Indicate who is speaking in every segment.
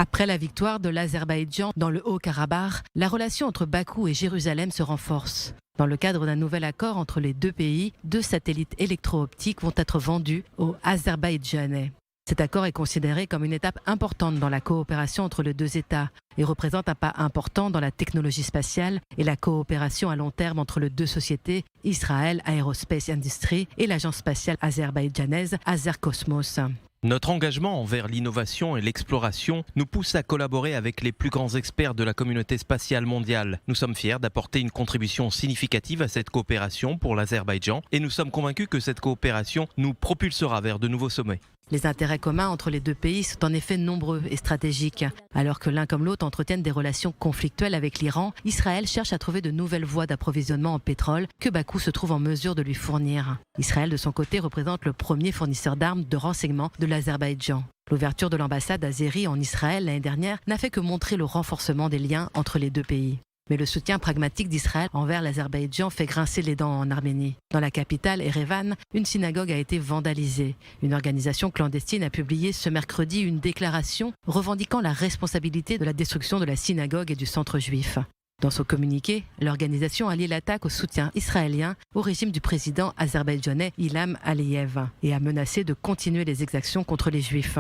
Speaker 1: Après la victoire de l'Azerbaïdjan dans le Haut-Karabakh, la relation entre Bakou et Jérusalem se renforce. Dans le cadre d'un nouvel accord entre les deux pays, 2 satellites électro-optiques vont être vendus aux Azerbaïdjanais. Cet accord est considéré comme une étape importante dans la coopération entre les deux États et représente un pas important dans la technologie spatiale et la coopération à long terme entre les deux sociétés, Israel Aerospace Industry et l'agence spatiale azerbaïdjanaise Azercosmos.
Speaker 2: Notre engagement envers l'innovation et l'exploration nous pousse à collaborer avec les plus grands experts de la communauté spatiale mondiale. Nous sommes fiers d'apporter une contribution significative à cette coopération pour l'Azerbaïdjan et nous sommes convaincus que cette coopération nous propulsera vers de nouveaux sommets.
Speaker 1: Les intérêts communs entre les deux pays sont en effet nombreux et stratégiques. Alors que l'un comme l'autre entretiennent des relations conflictuelles avec l'Iran, Israël cherche à trouver de nouvelles voies d'approvisionnement en pétrole que Bakou se trouve en mesure de lui fournir. Israël, de son côté, représente le premier fournisseur d'armes de renseignement de l'Azerbaïdjan. L'ouverture de l'ambassade azérie en Israël l'année dernière n'a fait que montrer le renforcement des liens entre les deux pays. Mais le soutien pragmatique d'Israël envers l'Azerbaïdjan fait grincer les dents en Arménie. Dans la capitale, Erevan, une synagogue a été vandalisée. Une organisation clandestine a publié ce mercredi une déclaration revendiquant la responsabilité de la destruction de la synagogue et du centre juif. Dans son communiqué, l'organisation a lié l'attaque au soutien israélien au régime du président azerbaïdjanais Ilham Aliyev et a menacé de continuer les exactions contre les juifs.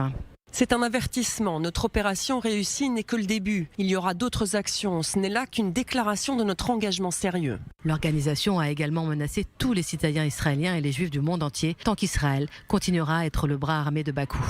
Speaker 3: C'est un avertissement. Notre opération réussie n'est que le début. Il y aura d'autres actions. Ce n'est là qu'une déclaration de notre engagement sérieux.
Speaker 1: L'organisation a également menacé tous les citoyens israéliens et les juifs du monde entier tant qu'Israël continuera à être le bras armé de Bakou.